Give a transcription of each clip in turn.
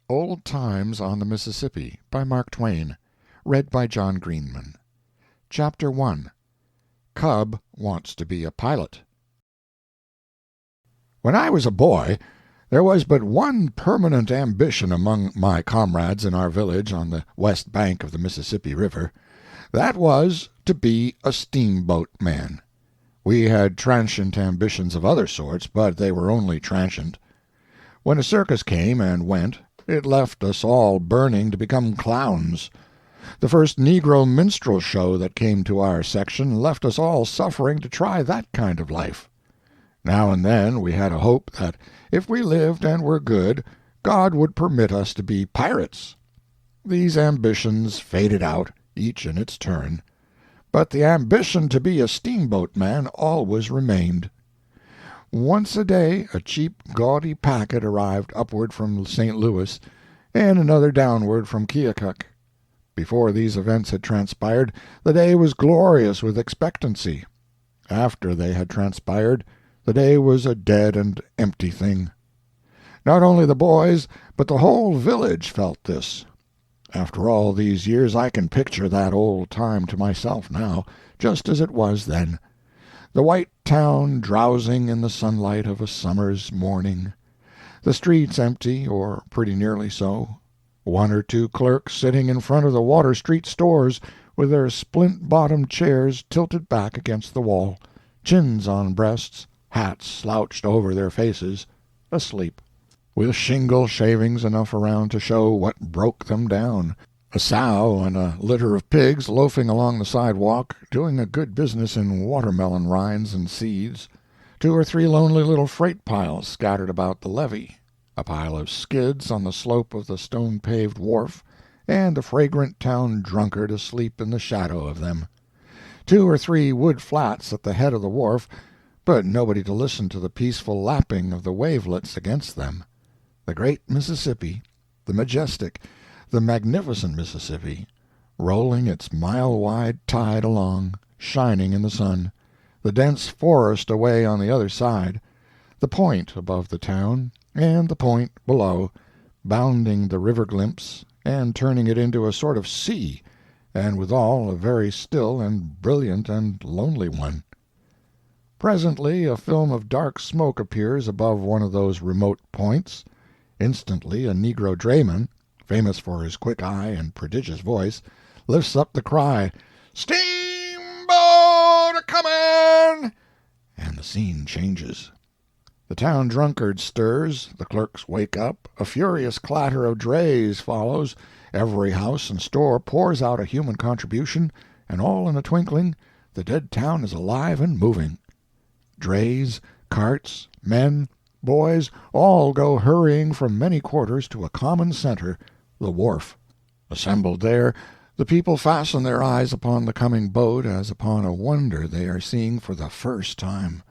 Old Times on the Mississippi, by Mark Twain. Read by John Greenman. Chapter-1. Cub Wants to be a Pilot. When I was a boy, there was but one permanent ambition among my comrades in our village on the west bank of the Mississippi River. That was to be a steamboat man. We had transient ambitions of other sorts, but they were only transient. When a circus came and went, it left us all burning to become clowns. The first Negro minstrel show that came to our section left us all suffering to try that kind of life. Now and then we had a hope that if we lived and were good, God would permit us to be pirates. These ambitions faded out, each in its turn, but the ambition to be a steamboat man always remained. Once a day a cheap, gaudy packet arrived upward from St. Louis, and another downward from Keokuk. Before these events had transpired, the day was glorious with expectancy. After they had transpired, the day was a dead and empty thing. Not only the boys, but the whole village felt this. After all these years I can picture that old time to myself now, just as it was then. The white town drowsing in the sunlight of a summer's morning. The streets empty, or pretty nearly so. One or two clerks sitting in front of the Water Street stores with their splint-bottomed chairs tilted back against the wall, chins on breasts, hats slouched over their faces, asleep, with shingle shavings enough around to show what broke them down. A sow and a litter of pigs loafing along the sidewalk, doing a good business in watermelon rinds and seeds. Two or three lonely little freight piles scattered about the levee. A pile of skids on the slope of the stone-paved wharf, and a fragrant town drunkard asleep in the shadow of them. Two or three wood flats at the head of the wharf, but nobody to listen to the peaceful lapping of the wavelets against them. The great Mississippi, the majestic, the magnificent Mississippi, rolling its mile-wide tide along, shining in the sun, the dense forest away on the other side, the point above the town, and the point below, bounding the river glimpse, and turning it into a sort of sea, and withal a very still and brilliant and lonely one. Presently a film of dark smoke appears above one of those remote points. Instantly a negro drayman, famous for his quick eye and prodigious voice, lifts up the cry, "Steamboat a-comin'!" and the scene changes. The town drunkard stirs, the clerks wake up, a furious clatter of drays follows, every house and store pours out a human contribution, and all in a twinkling the dead town is alive and moving. Drays, carts, men, boys, all go hurrying from many quarters to a common center, the wharf. Assembled there, the people fasten their eyes upon the coming boat as upon a wonder they are seeing for the first time.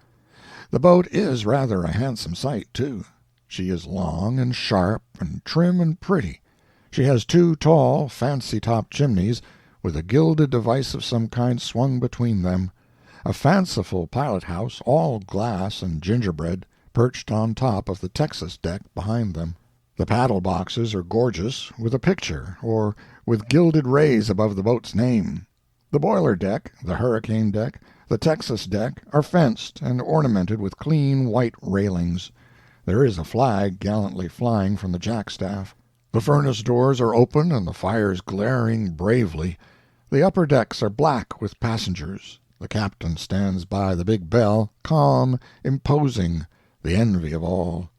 The boat is rather a handsome sight, too. She is long and sharp and trim and pretty. She has two tall, fancy-topped chimneys, with a gilded device of some kind swung between them, a fanciful pilot-house, all glass and gingerbread, perched on top of the Texas deck behind them. The paddle-boxes are gorgeous, with a picture, or with gilded rays above the boat's name. The boiler deck, the hurricane deck, the Texas deck are fenced and ornamented with clean white railings. There is a flag gallantly flying from the jackstaff. The furnace doors are open and the fires glaring bravely. The upper decks are black with passengers. The captain stands by the big bell, calm, imposing, the envy of all.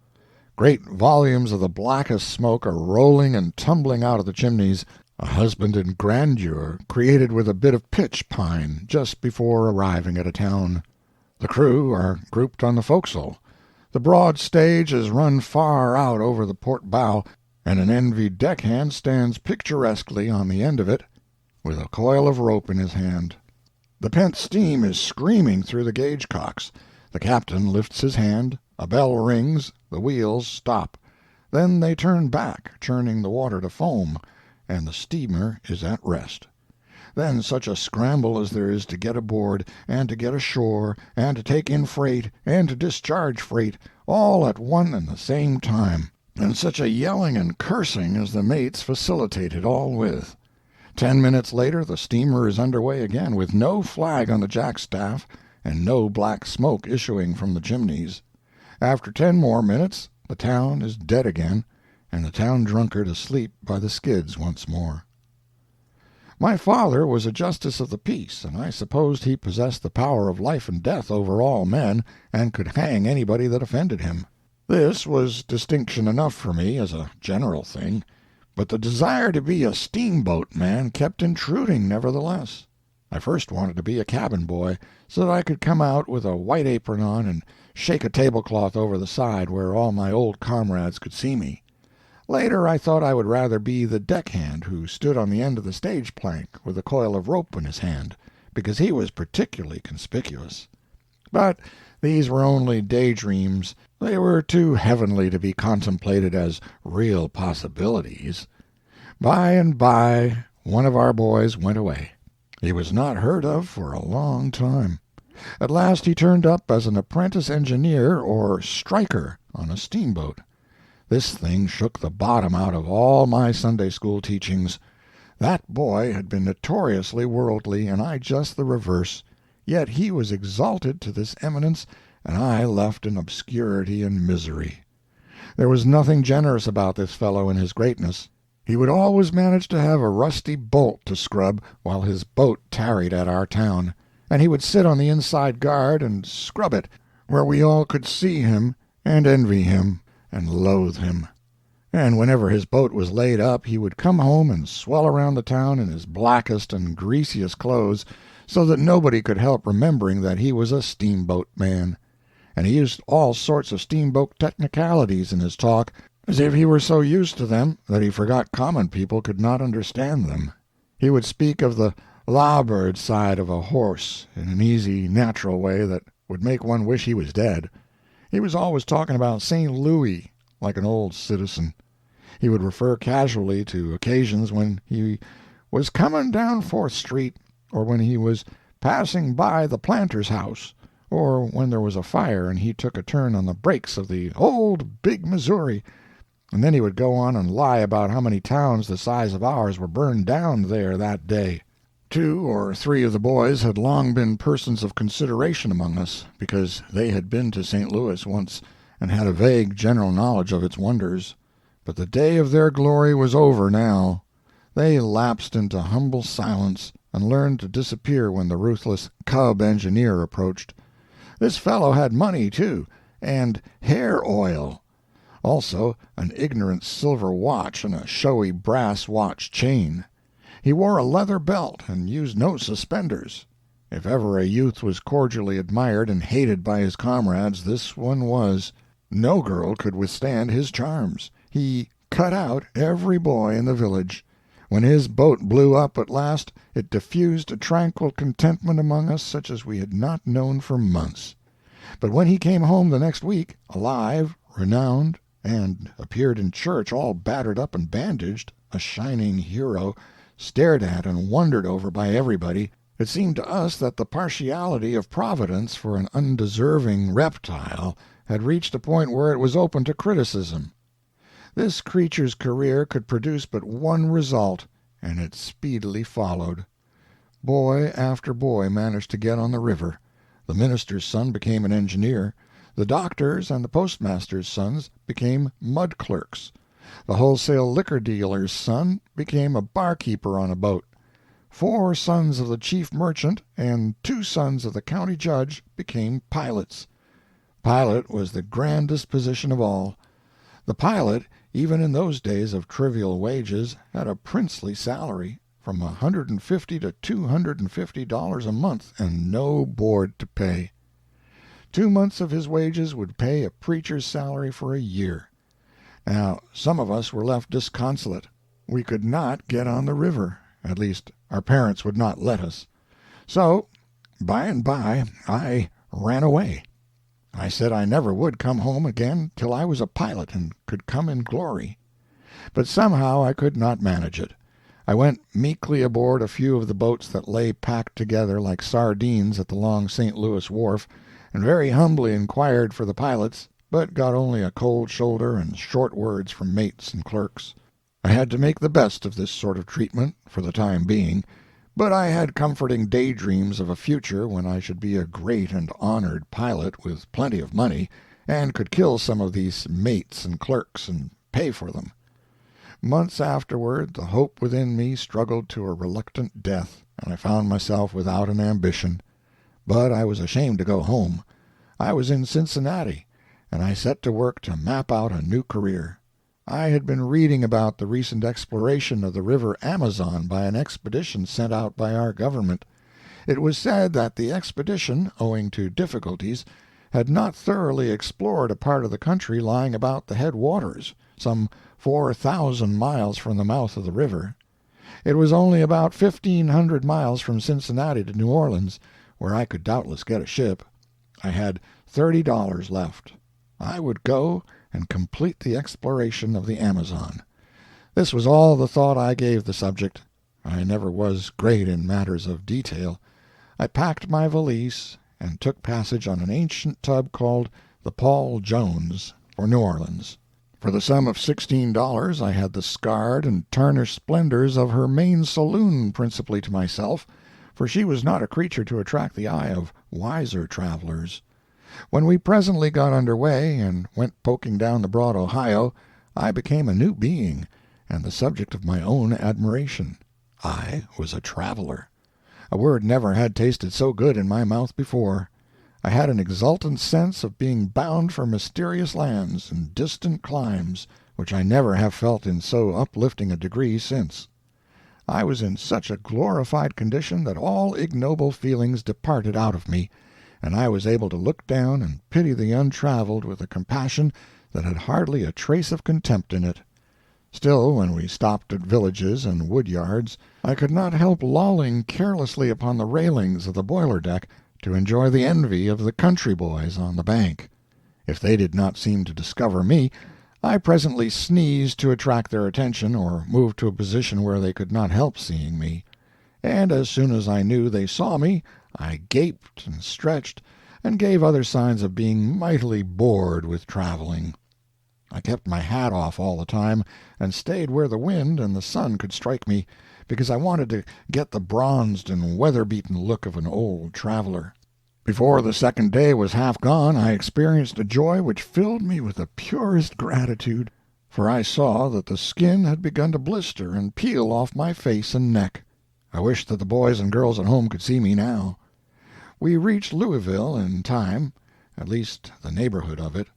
Great volumes of the blackest smoke are rolling and tumbling out of the chimneys, a husband in grandeur created with a bit of pitch pine just before arriving at a town. The crew are grouped on the forecastle. The broad stage is run far out over the port bow, and an envied deckhand stands picturesquely on the end of it, with a coil of rope in his hand. The pent steam is screaming through the gauge-cocks. The captain lifts his hand, a bell rings, the wheels stop. Then they turn back, churning the water to foam, and the steamer is at rest. Then such a scramble as there is to get aboard, and to get ashore, and to take in freight, and to discharge freight, all at one and the same time. and such a yelling and cursing as the mates facilitated all with. 10 minutes later the steamer is under way again, with no flag on the jackstaff and no black smoke issuing from the chimneys. After 10 more minutes the town is dead again, and the town drunkard asleep by the skids once more. My father was a justice of the peace, and I supposed he possessed the power of life and death over all men, and could hang anybody that offended him. This was distinction enough for me as a general thing, but the desire to be a steamboat man kept intruding nevertheless. I first wanted to be a cabin boy, so that I could come out with a white apron on and shake a tablecloth over the side where all my old comrades could see me. Later I thought I would rather be the deckhand who stood on the end of the stage plank with a coil of rope in his hand, because he was particularly conspicuous. But these were only daydreams. They were too heavenly to be contemplated as real possibilities. By and by one of our boys went away. He was not heard of for a long time. At last he turned up as an apprentice engineer or striker on a steamboat. This thing shook the bottom out of all my Sunday school teachings. That boy had been notoriously worldly, and I just the reverse, yet he was exalted to this eminence, and I left in obscurity and misery. There was nothing generous about this fellow in his greatness. He would always manage to have a rusty bolt to scrub while his boat tarried at our town, and he would sit on the inside guard and scrub it, where we all could see him and envy him and loathe him. And whenever his boat was laid up he would come home and swell around the town in his blackest and greasiest clothes, so that nobody could help remembering that he was a steamboat man. And he used all sorts of steamboat technicalities in his talk, as if he were so used to them that he forgot common people could not understand them. He would speak of the larboard side of a horse in an easy, natural way that would make one wish he was dead. He was always talking about St. Louis, like an old citizen. He would refer casually to occasions when he was coming down 4th Street, or when he was passing by the planter's house, or when there was a fire and he took a turn on the brakes of the old big Missouri, and then he would go on and lie about how many towns the size of ours were burned down there that day. 2 or 3 of the boys had long been persons of consideration among us, because they had been to St. Louis once and had a vague general knowledge of its wonders. But the day of their glory was over now. They lapsed into humble silence and learned to disappear when the ruthless cub engineer approached. This fellow had money, too, and hair oil. Also an ignorant silver watch and a showy brass watch chain. He wore a leather belt and used no suspenders. If ever a youth was cordially admired and hated by his comrades, this one was. No girl could withstand his charms. He cut out every boy in the village. When his boat blew up at last, it diffused a tranquil contentment among us such as we had not known for months. But when he came home the next week, alive, renowned, and appeared in church all battered up and bandaged, a shining hero, stared at and wondered over by everybody, it seemed to us that the partiality of Providence for an undeserving reptile had reached a point where it was open to criticism. This creature's career could produce but one result, and it speedily followed. Boy after boy managed to get on the river. The minister's son became an engineer. The doctor's and the postmaster's sons became mud clerks. The wholesale liquor dealer's son became a barkeeper on a boat. 4 sons of the chief merchant and 2 sons of the county judge became pilots. Pilot was the grandest position of all. The pilot, even in those days of trivial wages, had a princely salary, from $150 to $250 a month, and no board to pay. 2 months of his wages would pay a preacher's salary for a year. Now, some of us were left disconsolate. We could not get on the river. At least, our parents would not let us. So, by and by, I ran away. I said I never would come home again till I was a pilot and could come in glory. But somehow I could not manage it. I went meekly aboard a few of the boats that lay packed together like sardines at the long St. Louis wharf, and very humbly inquired for the pilots, but got only a cold shoulder and short words from mates and clerks. I had to make the best of this sort of treatment for the time being, but I had comforting daydreams of a future when I should be a great and honored pilot with plenty of money, and could kill some of these mates and clerks and pay for them. Months afterward the hope within me struggled to a reluctant death, and I found myself without an ambition. But I was ashamed to go home. I was in Cincinnati, and I set to work to map out a new career. I had been reading about the recent exploration of the river Amazon by an expedition sent out by our government. It was said that the expedition, owing to difficulties, had not thoroughly explored a part of the country lying about the headwaters, some 4,000 miles from the mouth of the river. It was only about 1,500 miles from Cincinnati to New Orleans, where I could doubtless get a ship. I had $30 left. I would go and complete the exploration of the Amazon. This was all the thought I gave the subject. I never was great in matters of detail. I packed my valise and took passage on an ancient tub called the Paul Jones for New Orleans. For the sum of $16 I had the scarred and tarnished splendors of her main saloon principally to myself, for she was not a creature to attract the eye of wiser travelers. When we presently got under way and went poking down the broad Ohio, I became a new being, and the subject of my own admiration. I was a traveler. A word never had tasted so good in my mouth before. I had an exultant sense of being bound for mysterious lands and distant climes, which I never have felt in so uplifting a degree since. I was in such a glorified condition that all ignoble feelings departed out of me, and I was able to look down and pity the untraveled with a compassion that had hardly a trace of contempt in it. Still, when we stopped at villages and wood-yards, I could not help lolling carelessly upon the railings of the boiler-deck to enjoy the envy of the country boys on the bank. If they did not seem to discover me, I presently sneezed to attract their attention, or moved to a position where they could not help seeing me. And as soon as I knew they saw me, I gaped and stretched, and gave other signs of being mightily bored with traveling. I kept my hat off all the time, and stayed where the wind and the sun could strike me, because I wanted to get the bronzed and weather-beaten look of an old traveler. Before the second day was half gone, I experienced a joy which filled me with the purest gratitude, for I saw that the skin had begun to blister and peel off my face and neck. I wished that the boys and girls at home could see me now. We reached Louisville in time, at least the neighborhood of it.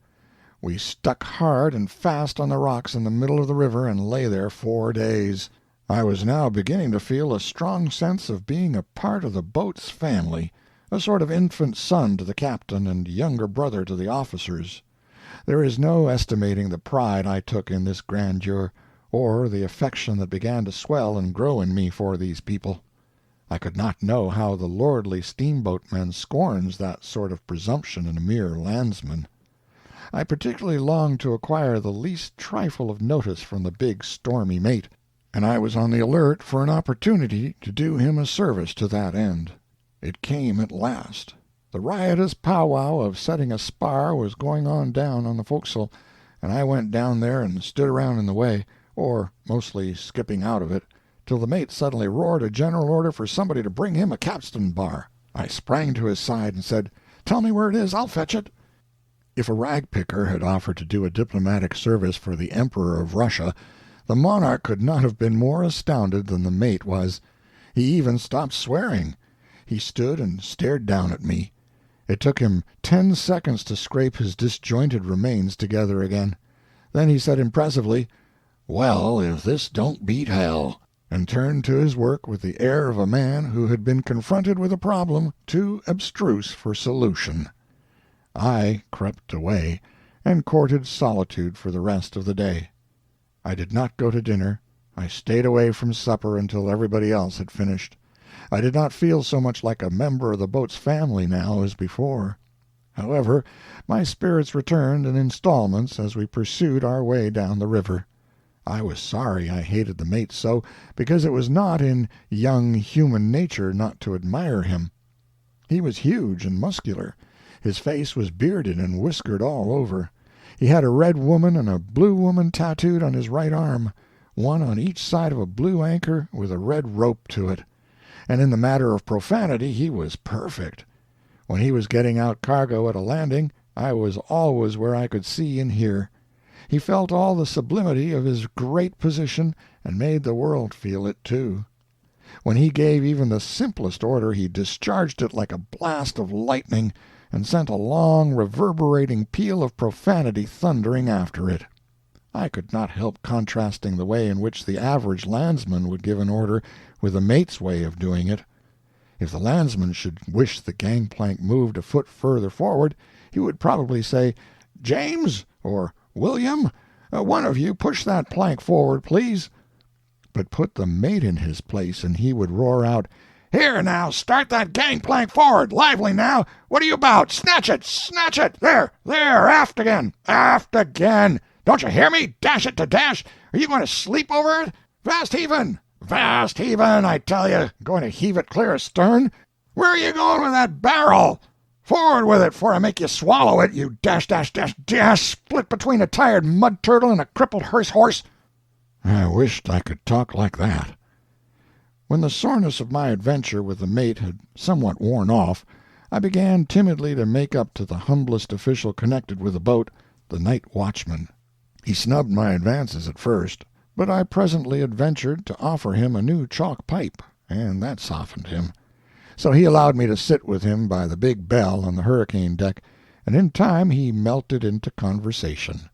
We stuck hard and fast on the rocks in the middle of the river and lay there 4 days. I was now beginning to feel a strong sense of being a part of the boat's family, a sort of infant son to the captain and younger brother to the officers. There is no estimating the pride I took in this grandeur, or the affection that began to swell and grow in me for these people. I could not know how the lordly steamboatman scorns that sort of presumption in a mere landsman. I particularly longed to acquire the least trifle of notice from the big stormy mate, and I was on the alert for an opportunity to do him a service to that end. It came at last. The riotous powwow of setting a spar was going on down on the forecastle, and I went down there and stood around in the way, or mostly skipping out of it, till the mate suddenly roared a general order for somebody to bring him a capstan bar. I sprang to his side and said, "Tell me where it is, I'll fetch it." If a rag-picker had offered to do a diplomatic service for the Emperor of Russia, the monarch could not have been more astounded than the mate was. He even stopped swearing. He stood and stared down at me. It took him 10 seconds to scrape his disjointed remains together again. Then he said impressively, "Well, if this don't beat hell," and turned to his work with the air of a man who had been confronted with a problem too abstruse for solution. I crept away, and courted solitude for the rest of the day. I did not go to dinner. I stayed away from supper until everybody else had finished. I did not feel so much like a member of the boat's family now as before. However, my spirits returned in installments as we pursued our way down the river. I was sorry I hated the mate so, because it was not in young human nature not to admire him. He was huge and muscular. His face was bearded and whiskered all over. He had a red woman and a blue woman tattooed on his right arm, one on each side of a blue anchor with a red rope to it. And in the matter of profanity he was perfect. When he was getting out cargo at a landing, I was always where I could see and hear. He felt all the sublimity of his great position, and made the world feel it, too. When he gave even the simplest order he discharged it like a blast of lightning, and sent a long reverberating peal of profanity thundering after it. I could not help contrasting the way in which the average landsman would give an order with the mate's way of doing it. If the landsman should wish the gangplank moved a foot further forward, he would probably say, "James," or "William, one of you push that plank forward, please." But put the mate in his place, and he would roar out, "Here, now, start that gangplank forward! Lively, now! What are you about? Snatch it! Snatch it! There! There! Aft again! Aft again! Don't you hear me? Dash it to dash! Are you going to sleep over it? Fast heavin'! Fast heavin', I tell you! Going to heave it clear astern? Where are you going with that barrel? Forward with it, for I make you swallow it, you dash, dash, dash, dash, split between a tired mud turtle and a crippled hearse horse." I wished I could talk like that. When the soreness of my adventure with the mate had somewhat worn off, I began timidly to make up to the humblest official connected with the boat, the night watchman. He snubbed my advances at first, but I presently adventured to offer him a new chalk pipe, and that softened him. So he allowed me to sit with him by the big bell on the hurricane deck, and in time he melted into conversation.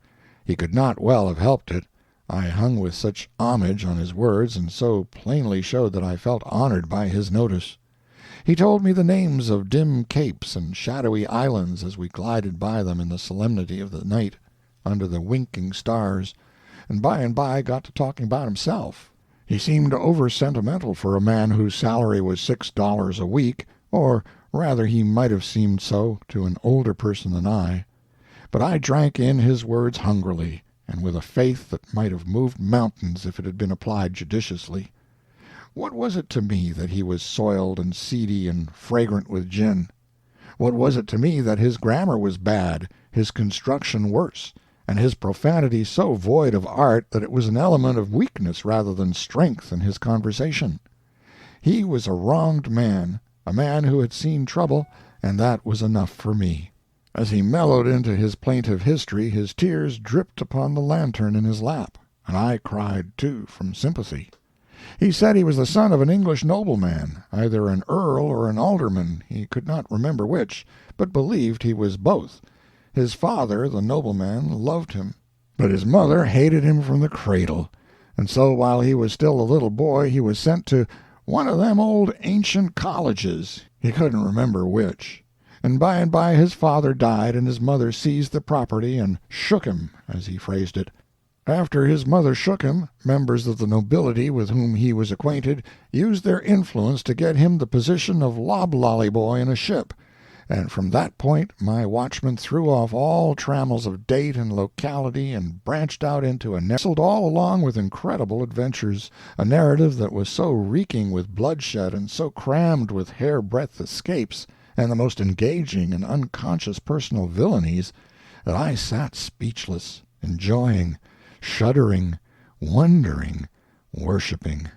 He could not well have helped it. I hung with such homage on his words, and so plainly showed that I felt honored by his notice. He told me the names of dim capes and shadowy islands as we glided by them in the solemnity of the night, under the winking stars, and by got to talking about himself. He seemed over-sentimental for a man whose salary was $6 a week, or rather he might have seemed so to an older person than I. But I drank in his words hungrily, and with a faith that might have moved mountains if it had been applied judiciously. What was it to me that he was soiled and seedy and fragrant with gin? What was it to me that his grammar was bad, his construction worse, and his profanity so void of art that it was an element of weakness rather than strength in his conversation? He was a wronged man, a man who had seen trouble, and that was enough for me. As he mellowed into his plaintive history, his tears dripped upon the lantern in his lap, and I cried, too, from sympathy. He said he was the son of an English nobleman, either an earl or an alderman, he could not remember which, but believed he was both. His father, the nobleman, loved him, but his mother hated him from the cradle, and so while he was still a little boy he was sent to one of them old ancient colleges, he couldn't remember which. And by his father died, and his mother seized the property and shook him, as he phrased it. After his mother shook him, members of the nobility with whom he was acquainted used their influence to get him the position of loblolly boy in a ship, and from that point my watchman threw off all trammels of date and locality and branched out into a nestled all along with incredible adventures, a narrative that was so reeking with bloodshed and so crammed with hair-breadth escapes, and the most engaging and unconscious personal villainies, that I sat speechless, enjoying, shuddering, wondering, worshipping.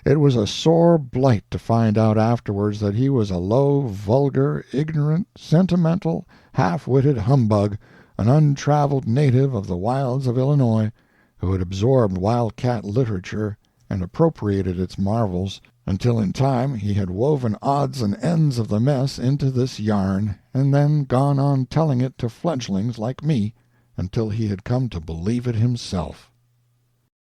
It was a sore blight to find out afterwards that he was a low, vulgar, ignorant, sentimental, half-witted humbug, an untraveled native of the wilds of Illinois, who had absorbed wildcat literature and appropriated its marvels, until in time he had woven odds and ends of the mess into this yarn, and then gone on telling it to fledglings like me, until he had come to believe it himself.